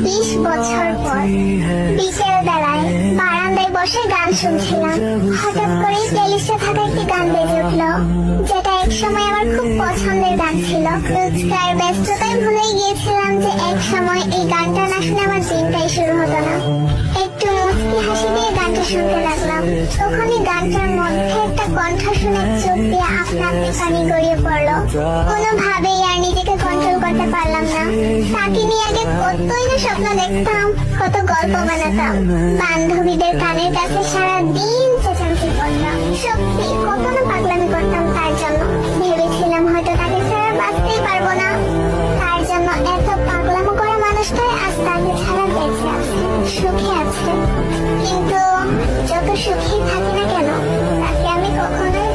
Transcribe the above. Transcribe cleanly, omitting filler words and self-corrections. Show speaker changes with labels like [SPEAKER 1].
[SPEAKER 1] 20 বছর পর বিকেল বেলায় বারান্দায় বসে গান শুনছিলাম। হঠাৎ করে প্লেলিস্টে থাকা একটি গান বেজে উঠলো, যেটা এক সময় আমার খুব পছন্দের গান ছিল। রোজকার ব্যস্ততায় ভুলে গিয়েছিলাম যে এক সময় এই গানটা না শুনে আমার দিনটাই শুরু হতো না। একটু মুচকি হাসি দিয়ে গানটা শুনতে লাগলাম। তখনই গানটার মধ্যে একটা কণ্ঠ শুনে চোখ দিয়ে আপনা আপনি পানি গড়িয়ে পড়লো। কোনোভাবেই আর নিজেকে কন্ট্রোল করতে পারলাম না। তাকে নিয়ে আগে কতই না স্বপ্ন দেখতাম, কত গল্প বানাতাম, বান্ধবীদের কানের কাছে সারা দিন চেঁচামেচি করতাম। সত্যি কত না পাগলামি করতাম তার জন্য। ভেবেছিলাম হয়তো তাকে ছাড়া বাঁচতেই পারবো না। তার জন্য এত পাগলামো করা মানুষটাই আজ তাকে ছাড়া বেঁচে আছে, সুখে আছে। কিন্তু যত সুখী থাকি না কেন, তাকে আমি কখনোই